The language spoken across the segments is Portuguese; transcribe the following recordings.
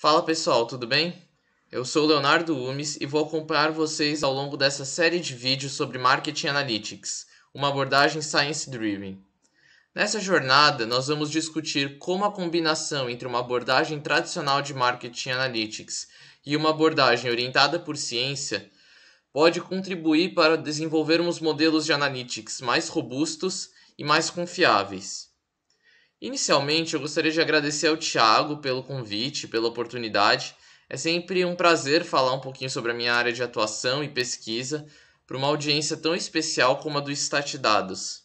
Fala pessoal, tudo bem? Eu sou o Leonardo Umes e vou acompanhar vocês ao longo dessa série de vídeos sobre Marketing Analytics, uma abordagem science-driven. Nessa jornada, nós vamos discutir como a combinação entre uma abordagem tradicional de Marketing Analytics e uma abordagem orientada por ciência pode contribuir para desenvolvermos modelos de Analytics mais robustos e mais confiáveis. Inicialmente, eu gostaria de agradecer ao Thiago pelo convite, pela oportunidade. É sempre um prazer falar um pouquinho sobre a minha área de atuação e pesquisa para uma audiência tão especial como a do Statdados.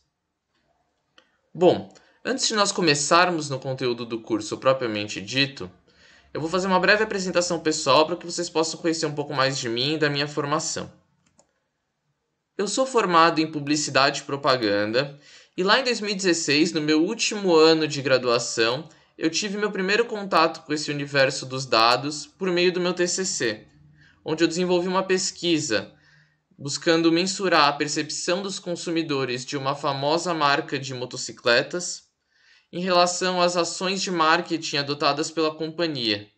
Bom, antes de nós começarmos no conteúdo do curso propriamente dito, eu vou fazer uma breve apresentação pessoal para que vocês possam conhecer um pouco mais de mim e da minha formação. Eu sou formado em Publicidade e Propaganda e lá em 2016, no meu último ano de graduação, eu tive meu primeiro contato com esse universo dos dados por meio do meu TCC, onde eu desenvolvi uma pesquisa buscando mensurar a percepção dos consumidores de uma famosa marca de motocicletas em relação às ações de marketing adotadas pela companhia.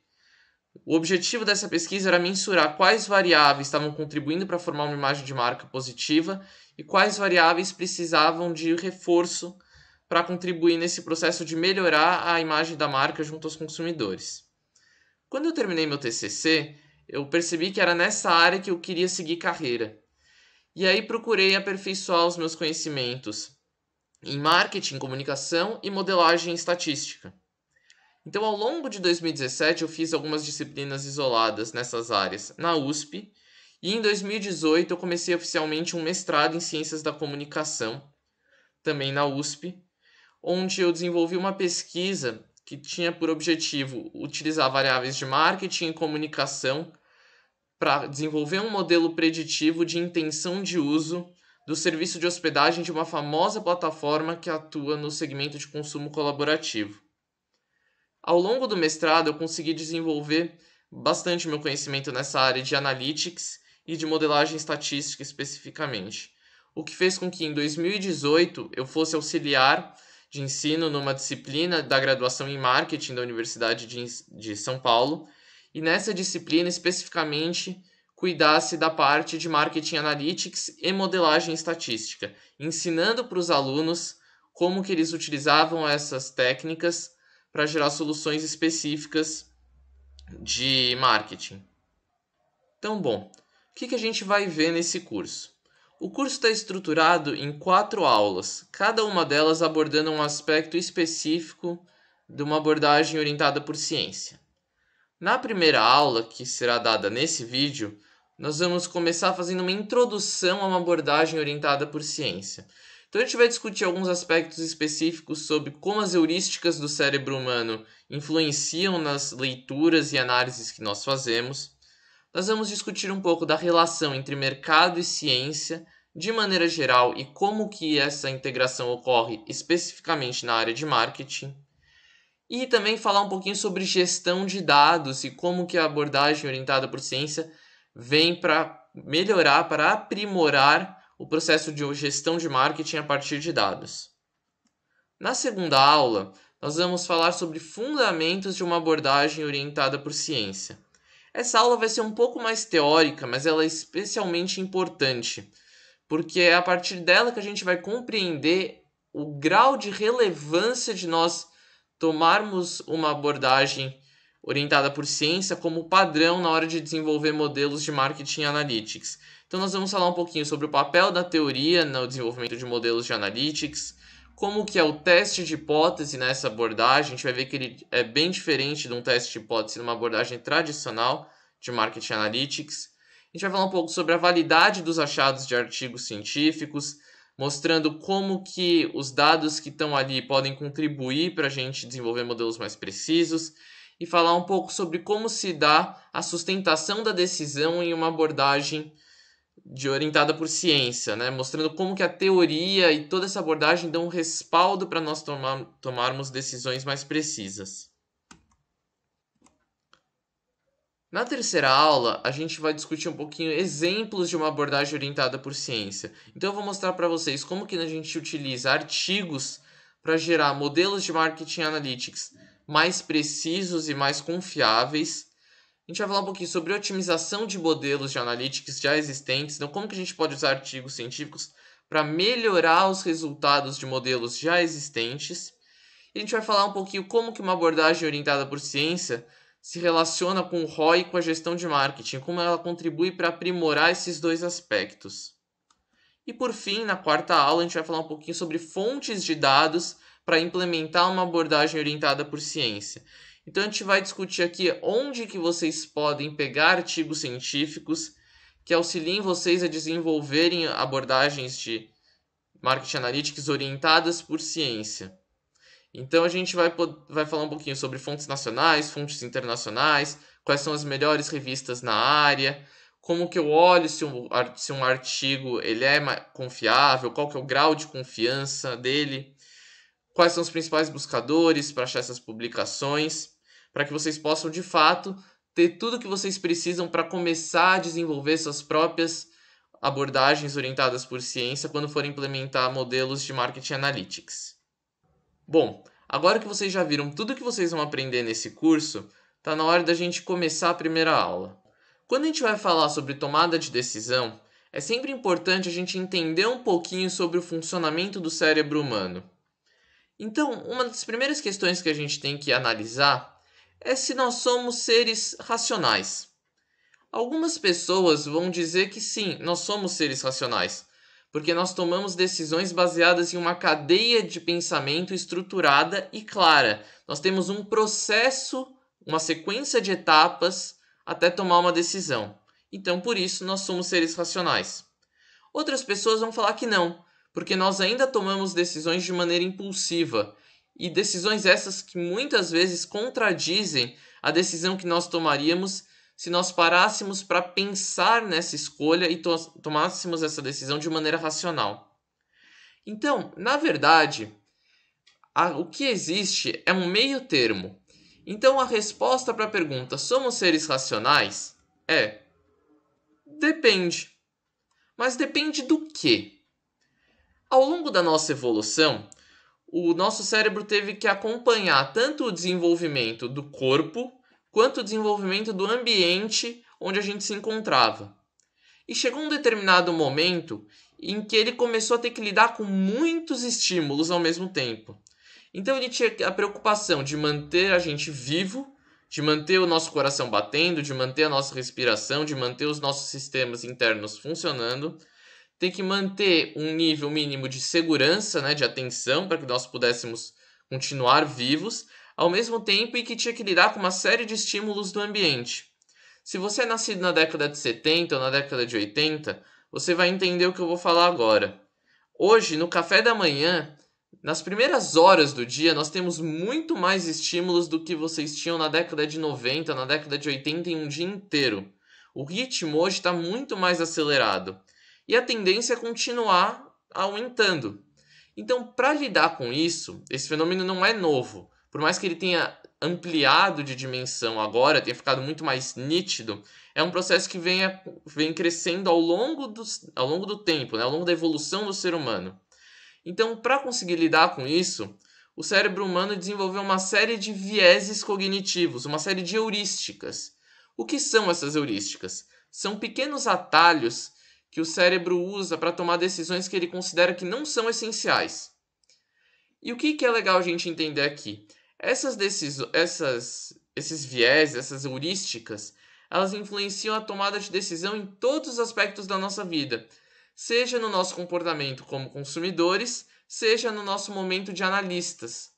O objetivo dessa pesquisa era mensurar quais variáveis estavam contribuindo para formar uma imagem de marca positiva e quais variáveis precisavam de reforço para contribuir nesse processo de melhorar a imagem da marca junto aos consumidores. Quando eu terminei meu TCC, eu percebi que era nessa área que eu queria seguir carreira. E aí procurei aperfeiçoar os meus conhecimentos em marketing, comunicação e modelagem estatística. Então, ao longo de 2017, eu fiz algumas disciplinas isoladas nessas áreas na USP, e em 2018 eu comecei oficialmente um mestrado em Ciências da Comunicação, também na USP, onde eu desenvolvi uma pesquisa que tinha por objetivo utilizar variáveis de marketing e comunicação para desenvolver um modelo preditivo de intenção de uso do serviço de hospedagem de uma famosa plataforma que atua no segmento de consumo colaborativo. Ao longo do mestrado, eu consegui desenvolver bastante meu conhecimento nessa área de Analytics e de modelagem estatística especificamente, o que fez com que em 2018 eu fosse auxiliar de ensino numa disciplina da graduação em Marketing da Universidade de São Paulo, e nessa disciplina especificamente cuidasse da parte de Marketing Analytics e modelagem estatística, ensinando para os alunos como que eles utilizavam essas técnicas para gerar soluções específicas de marketing. Então, bom, o que a gente vai ver nesse curso? O curso está estruturado em 4 aulas, cada uma delas abordando um aspecto específico de uma abordagem orientada por ciência. Na primeira aula, que será dada nesse vídeo, nós vamos começar fazendo uma introdução a uma abordagem orientada por ciência. Então a gente vai discutir alguns aspectos específicos sobre como as heurísticas do cérebro humano influenciam nas leituras e análises que nós fazemos. Nós vamos discutir um pouco da relação entre mercado e ciência, de maneira geral, e como que essa integração ocorre especificamente na área de marketing. E também falar um pouquinho sobre gestão de dados e como que a abordagem orientada por ciência vem para melhorar, para aprimorar o processo de gestão de marketing a partir de dados. Na segunda aula, nós vamos falar sobre fundamentos de uma abordagem orientada por ciência. Essa aula vai ser um pouco mais teórica, mas ela é especialmente importante, porque é a partir dela que a gente vai compreender o grau de relevância de nós tomarmos uma abordagem orientada por ciência como padrão na hora de desenvolver modelos de marketing analytics. Então nós vamos falar um pouquinho sobre o papel da teoria no desenvolvimento de modelos de analytics, como que é o teste de hipótese nessa abordagem. A gente vai ver que ele é bem diferente de um teste de hipótese numa abordagem tradicional de marketing analytics. A gente vai falar um pouco sobre a validade dos achados de artigos científicos, mostrando como que os dados que estão ali podem contribuir para a gente desenvolver modelos mais precisos, e falar um pouco sobre como se dá a sustentação da decisão em uma abordagem orientada por ciência, né? Mostrando como que a teoria e toda essa abordagem dão um respaldo para nós tomarmos decisões mais precisas. Na terceira aula, a gente vai discutir um pouquinho exemplos de uma abordagem orientada por ciência. Então eu vou mostrar para vocês como que a gente utiliza artigos para gerar modelos de marketing analytics mais precisos e mais confiáveis, A gente vai falar um pouquinho sobre otimização de modelos de analytics já existentes, então como que a gente pode usar artigos científicos para melhorar os resultados de modelos já existentes. E a gente vai falar um pouquinho como que uma abordagem orientada por ciência se relaciona com o ROI e com a gestão de marketing, como ela contribui para aprimorar esses dois aspectos. E por fim, na quarta aula, a gente vai falar um pouquinho sobre fontes de dados para implementar uma abordagem orientada por ciência. Então a gente vai discutir aqui onde que vocês podem pegar artigos científicos que auxiliem vocês a desenvolverem abordagens de marketing analytics orientadas por ciência. Então a gente vai falar um pouquinho sobre fontes nacionais, fontes internacionais, quais são as melhores revistas na área, como que eu olho se um artigo ele é confiável, qual que é o grau de confiança dele, quais são os principais buscadores para achar essas publicações, para que vocês possam de fato ter tudo o que vocês precisam para começar a desenvolver suas próprias abordagens orientadas por ciência quando forem implementar modelos de marketing analytics. Bom, agora que vocês já viram tudo que vocês vão aprender nesse curso, está na hora da gente começar a primeira aula. Quando a gente vai falar sobre tomada de decisão, é sempre importante a gente entender um pouquinho sobre o funcionamento do cérebro humano. Então, uma das primeiras questões que a gente tem que analisar é se nós somos seres racionais. Algumas pessoas vão dizer que sim, nós somos seres racionais, porque nós tomamos decisões baseadas em uma cadeia de pensamento estruturada e clara. Nós temos um processo, uma sequência de etapas até tomar uma decisão. Então, por isso, nós somos seres racionais. Outras pessoas vão falar que não, porque nós ainda tomamos decisões de maneira impulsiva, e decisões essas que muitas vezes contradizem a decisão que nós tomaríamos se nós parássemos para pensar nessa escolha e tomássemos essa decisão de maneira racional. Então, na verdade, o que existe é um meio termo. Então, a resposta para a pergunta somos seres racionais é depende. Mas depende do quê? Ao longo da nossa evolução, o nosso cérebro teve que acompanhar tanto o desenvolvimento do corpo quanto o desenvolvimento do ambiente onde a gente se encontrava. E chegou um determinado momento em que ele começou a ter que lidar com muitos estímulos ao mesmo tempo. Então ele tinha a preocupação de manter a gente vivo, de manter o nosso coração batendo, de manter a nossa respiração, de manter os nossos sistemas internos funcionando. Tem que manter um nível mínimo de segurança, de atenção, para que nós pudéssemos continuar vivos, ao mesmo tempo em que tinha que lidar com uma série de estímulos do ambiente. Se você é nascido na década de 70 ou na década de 80, você vai entender o que eu vou falar agora. Hoje, no café da manhã, nas primeiras horas do dia, nós temos muito mais estímulos do que vocês tinham na década de 90, na década de 80 em um dia inteiro. O ritmo hoje está muito mais acelerado. E a tendência é continuar aumentando. Então, para lidar com isso, esse fenômeno não é novo. Por mais que ele tenha ampliado de dimensão agora, tenha ficado muito mais nítido, é um processo que vem crescendo ao longo do tempo, ao longo da evolução do ser humano. Então, para conseguir lidar com isso, o cérebro humano desenvolveu uma série de vieses cognitivos, uma série de heurísticas. O que são essas heurísticas? São pequenos atalhos que o cérebro usa para tomar decisões que ele considera que não são essenciais. E o que é legal a gente entender aqui? Esses viés, essas heurísticas, elas influenciam a tomada de decisão em todos os aspectos da nossa vida, seja no nosso comportamento como consumidores, seja no nosso momento de analistas,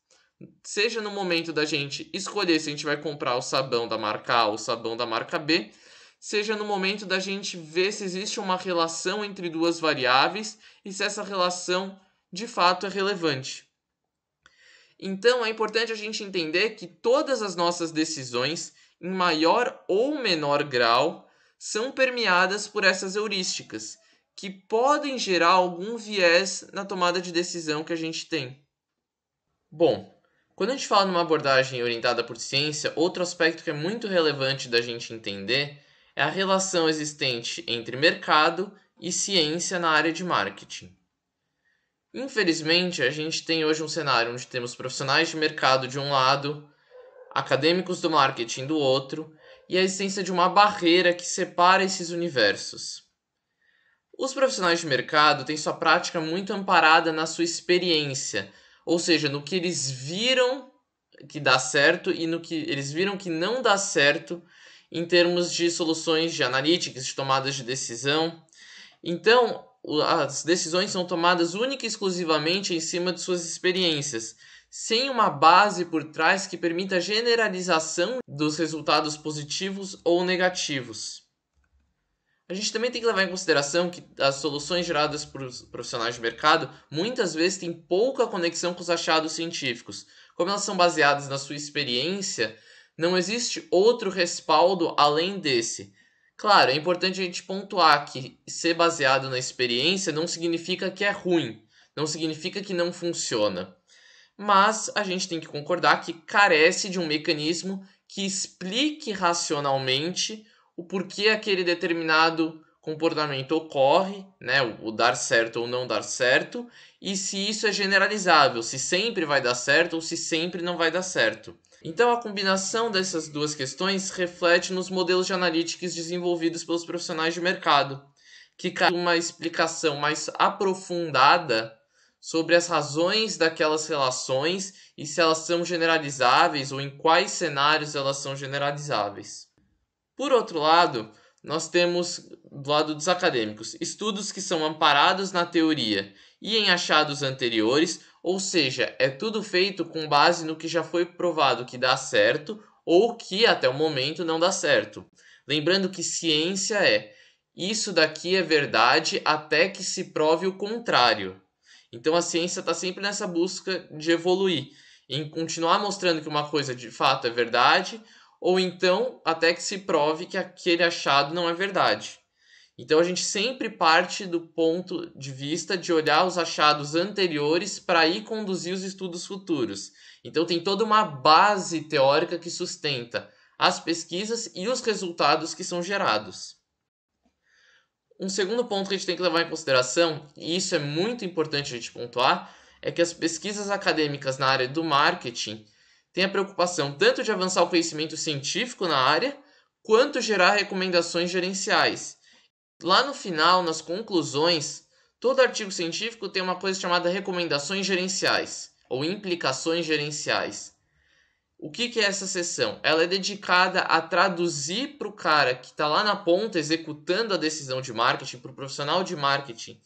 seja no momento da gente escolher se a gente vai comprar o sabão da marca A ou o sabão da marca B, seja no momento da gente ver se existe uma relação entre duas variáveis e se essa relação de fato é relevante. Então é importante a gente entender que todas as nossas decisões, em maior ou menor grau, são permeadas por essas heurísticas, que podem gerar algum viés na tomada de decisão que a gente tem. Bom, quando a gente fala numa abordagem orientada por ciência, outro aspecto que é muito relevante da gente entender é a relação existente entre mercado e ciência na área de marketing. Infelizmente, a gente tem hoje um cenário onde temos profissionais de mercado de um lado, acadêmicos do marketing do outro, e a existência de uma barreira que separa esses universos. Os profissionais de mercado têm sua prática muito amparada na sua experiência, ou seja, no que eles viram que dá certo e no que eles viram que não dá certo em termos de soluções de analytics, de tomadas de decisão. Então, as decisões são tomadas única e exclusivamente em cima de suas experiências, sem uma base por trás que permita a generalização dos resultados positivos ou negativos. A gente também tem que levar em consideração que as soluções geradas por profissionais de mercado muitas vezes têm pouca conexão com os achados científicos. Como elas são baseadas na sua experiência, não existe outro respaldo além desse. Claro, é importante a gente pontuar que ser baseado na experiência não significa que é ruim, não significa que não funciona. Mas a gente tem que concordar que carece de um mecanismo que explique racionalmente o porquê aquele determinado comportamento ocorre, né, o dar certo ou não dar certo, e se isso é generalizável, se sempre vai dar certo ou se sempre não vai dar certo. Então, a combinação dessas duas questões reflete nos modelos de analytics desenvolvidos pelos profissionais de mercado, que trazem uma explicação mais aprofundada sobre as razões daquelas relações e se elas são generalizáveis ou em quais cenários elas são generalizáveis. Por outro lado, nós temos, do lado dos acadêmicos, estudos que são amparados na teoria e em achados anteriores, ou seja, é tudo feito com base no que já foi provado que dá certo ou que até o momento não dá certo. Lembrando que ciência é isso daqui é verdade até que se prove o contrário. Então a ciência está sempre nessa busca de evoluir, em continuar mostrando que uma coisa de fato é verdade, ou então até que se prove que aquele achado não é verdade. Então a gente sempre parte do ponto de vista de olhar os achados anteriores para aí conduzir os estudos futuros. Então tem toda uma base teórica que sustenta as pesquisas e os resultados que são gerados. Um segundo ponto que a gente tem que levar em consideração, e isso é muito importante a gente pontuar, é que as pesquisas acadêmicas na área do marketing têm a preocupação tanto de avançar o conhecimento científico na área, quanto gerar recomendações gerenciais. Lá no final, nas conclusões, todo artigo científico tem uma coisa chamada recomendações gerenciais, ou implicações gerenciais. O que é essa seção? Ela é dedicada a traduzir para o cara que está lá na ponta executando a decisão de marketing, para o profissional de marketing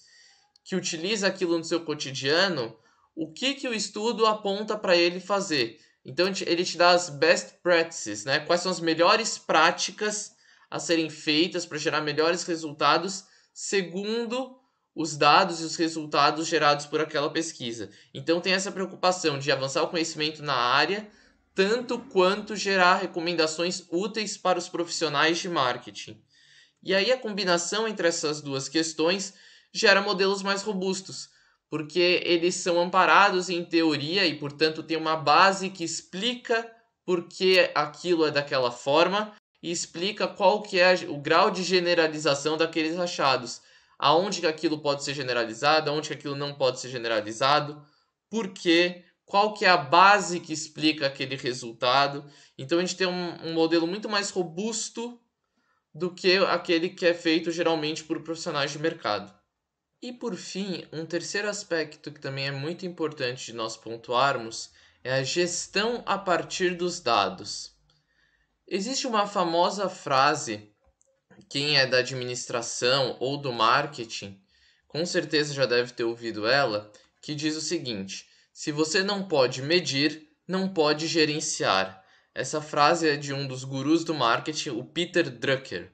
que utiliza aquilo no seu cotidiano, o que o estudo aponta para ele fazer. Então ele te dá as best practices, né? Quais são as melhores práticas a serem feitas para gerar melhores resultados segundo os dados e os resultados gerados por aquela pesquisa. Então tem essa preocupação de avançar o conhecimento na área, tanto quanto gerar recomendações úteis para os profissionais de marketing. E aí a combinação entre essas duas questões gera modelos mais robustos, porque eles são amparados em teoria e, portanto, tem uma base que explica por que aquilo é daquela forma e explica qual que é o grau de generalização daqueles achados, aonde que aquilo pode ser generalizado, aonde que aquilo não pode ser generalizado, por quê, qual que é a base que explica aquele resultado. Então a gente tem um modelo muito mais robusto do que aquele que é feito geralmente por profissionais de mercado. E por fim, um terceiro aspecto que também é muito importante de nós pontuarmos é a gestão a partir dos dados. Existe uma famosa frase, quem é da administração ou do marketing, com certeza já deve ter ouvido ela, que diz o seguinte: se você não pode medir, não pode gerenciar. Essa frase é de um dos gurus do marketing, o Peter Drucker.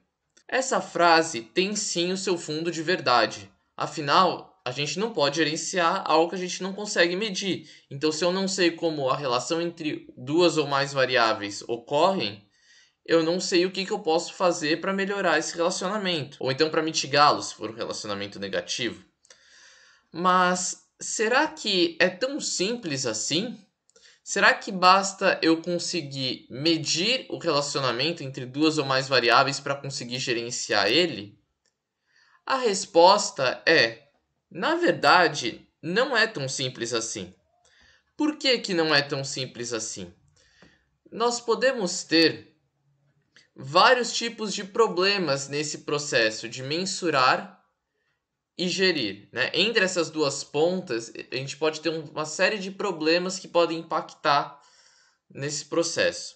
Essa frase tem sim o seu fundo de verdade. Afinal, a gente não pode gerenciar algo que a gente não consegue medir. Então, se eu não sei como a relação entre duas ou mais variáveis ocorrem, eu não sei o que eu posso fazer para melhorar esse relacionamento. Ou então para mitigá-lo, se for um relacionamento negativo. Mas será que é tão simples assim? Será que basta eu conseguir medir o relacionamento entre duas ou mais variáveis para conseguir gerenciar ele? A resposta é, na verdade, não é tão simples assim. Por que não é tão simples assim? Nós podemos ter vários tipos de problemas nesse processo de mensurar e gerir, né? Entre essas duas pontas, a gente pode ter uma série de problemas que podem impactar nesse processo.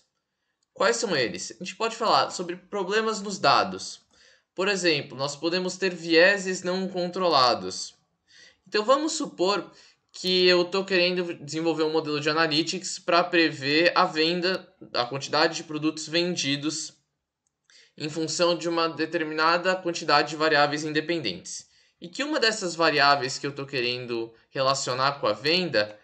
Quais são eles? A gente pode falar sobre problemas nos dados. Por exemplo, nós podemos ter vieses não controlados. Então vamos supor que eu estou querendo desenvolver um modelo de analytics para prever a venda, a quantidade de produtos vendidos em função de uma determinada quantidade de variáveis independentes. E que uma dessas variáveis que eu estou querendo relacionar com a venda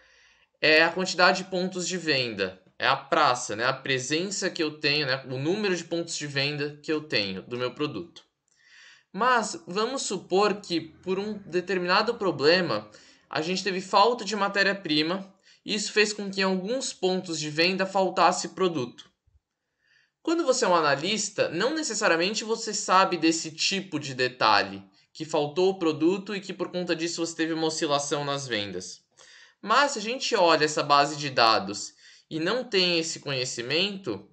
é a quantidade de pontos de venda, é a praça, né? A presença que eu tenho, né? O número de pontos de venda que eu tenho do meu produto. Mas vamos supor que por um determinado problema a gente teve falta de matéria-prima e isso fez com que em alguns pontos de venda faltasse produto. Quando você é um analista, não necessariamente você sabe desse tipo de detalhe, que faltou o produto e que por conta disso você teve uma oscilação nas vendas. Mas se a gente olha essa base de dados e não tem esse conhecimento,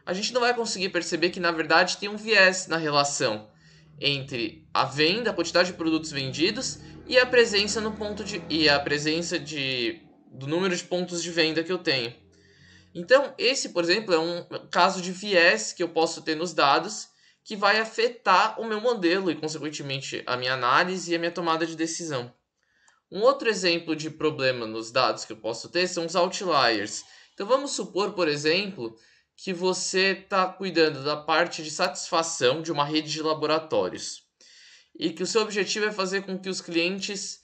a gente não vai conseguir perceber que na verdade tem um viés na relação entre a venda, a quantidade de produtos vendidos e a presença do número de pontos de venda que eu tenho. Então, esse, por exemplo, é um caso de viés que eu posso ter nos dados que vai afetar o meu modelo e, consequentemente, a minha análise e a minha tomada de decisão. Um outro exemplo de problema nos dados que eu posso ter são os outliers. Então, vamos supor, por exemplo, que você está cuidando da parte de satisfação de uma rede de laboratórios e que o seu objetivo é fazer com que os clientes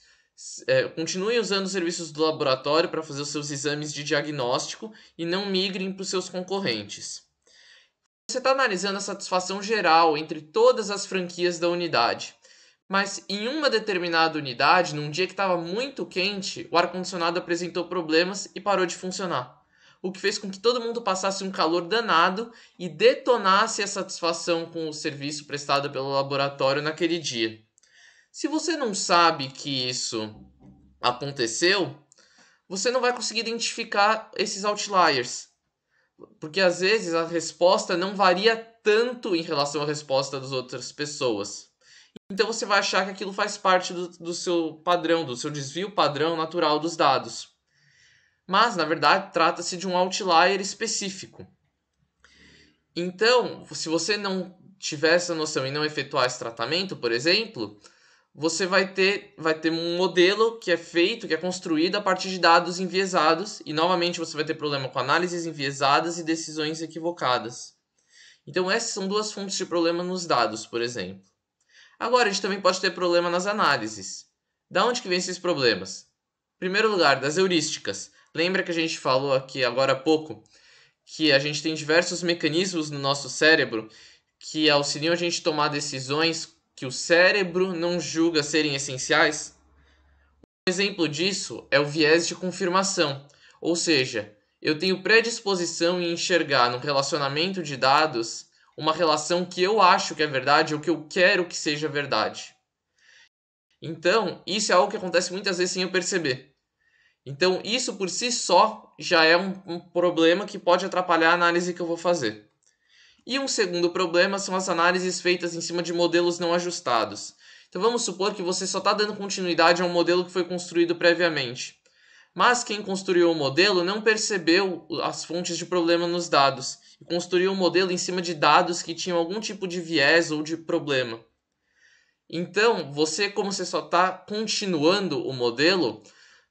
continuem usando os serviços do laboratório para fazer os seus exames de diagnóstico e não migrem para os seus concorrentes. Você está analisando a satisfação geral entre todas as franquias da unidade, mas em uma determinada unidade, num dia que estava muito quente, o ar-condicionado apresentou problemas e parou de funcionar, o que fez com que todo mundo passasse um calor danado e detonasse a satisfação com o serviço prestado pelo laboratório naquele dia. Se você não sabe que isso aconteceu, você não vai conseguir identificar esses outliers, porque às vezes a resposta não varia tanto em relação à resposta das outras pessoas. Então você vai achar que aquilo faz parte do seu padrão, do seu desvio padrão natural dos dados. Mas, na verdade, trata-se de um outlier específico. Então, se você não tiver essa noção e não efetuar esse tratamento, por exemplo, você vai ter um modelo que é feito, que é construído a partir de dados enviesados, e novamente você vai ter problema com análises enviesadas e decisões equivocadas. Então essas são duas fontes de problema nos dados, por exemplo. Agora a gente também pode ter problema nas análises. Da onde que vem esses problemas? Em primeiro lugar, das heurísticas. Lembra que a gente falou aqui agora há pouco que a gente tem diversos mecanismos no nosso cérebro que auxiliam a gente a tomar decisões que o cérebro não julga serem essenciais? Um exemplo disso é o viés de confirmação, ou seja, eu tenho predisposição em enxergar no relacionamento de dados uma relação que eu acho que é verdade ou que eu quero que seja verdade. Então, isso é algo que acontece muitas vezes sem eu perceber. Então, isso por si só já é um problema que pode atrapalhar a análise que eu vou fazer. E um segundo problema são as análises feitas em cima de modelos não ajustados. Então vamos supor que você só está dando continuidade a um modelo que foi construído previamente. Mas quem construiu o modelo não percebeu as fontes de problema nos dados e construiu o modelo em cima de dados que tinham algum tipo de viés ou de problema. Então, como você só está continuando o modelo,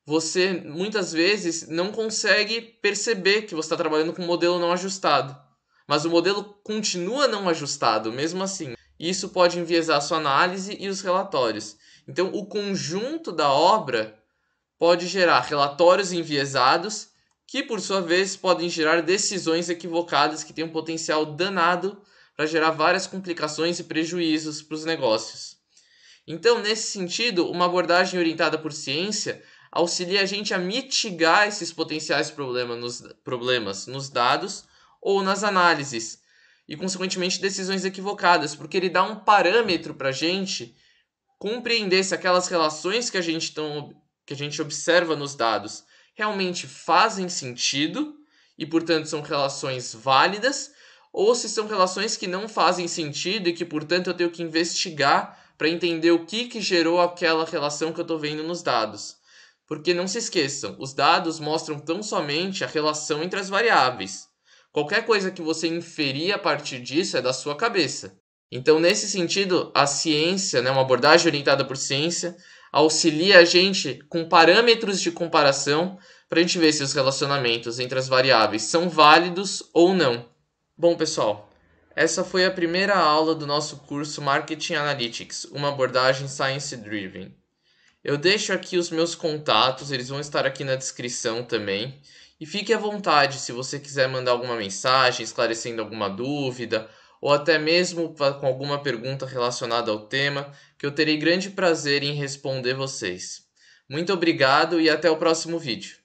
você muitas vezes não consegue perceber que você está trabalhando com um modelo não ajustado. Mas o modelo continua não ajustado, mesmo assim. Isso pode enviesar a sua análise e os relatórios. Então, o conjunto da obra pode gerar relatórios enviesados, que por sua vez podem gerar decisões equivocadas que têm um potencial danado para gerar várias complicações e prejuízos para os negócios. Então, nesse sentido, uma abordagem orientada por ciência auxilia a gente a mitigar esses potenciais problemas nos dados ou nas análises, e consequentemente decisões equivocadas, porque ele dá um parâmetro para a gente compreender se aquelas relações que a gente observa nos dados realmente fazem sentido e, portanto, são relações válidas, ou se são relações que não fazem sentido e que, portanto, eu tenho que investigar para entender o que gerou aquela relação que eu estou vendo nos dados. Porque não se esqueçam, os dados mostram tão somente a relação entre as variáveis. Qualquer coisa que você inferir a partir disso é da sua cabeça. Então, nesse sentido, a ciência, uma abordagem orientada por ciência, auxilia a gente com parâmetros de comparação para a gente ver se os relacionamentos entre as variáveis são válidos ou não. Bom, pessoal, essa foi a primeira aula do nosso curso Marketing Analytics, uma abordagem Science-Driven. Eu deixo aqui os meus contatos, eles vão estar aqui na descrição também. E fique à vontade se você quiser mandar alguma mensagem esclarecendo alguma dúvida, ou até mesmo com alguma pergunta relacionada ao tema, que eu terei grande prazer em responder vocês. Muito obrigado e até o próximo vídeo.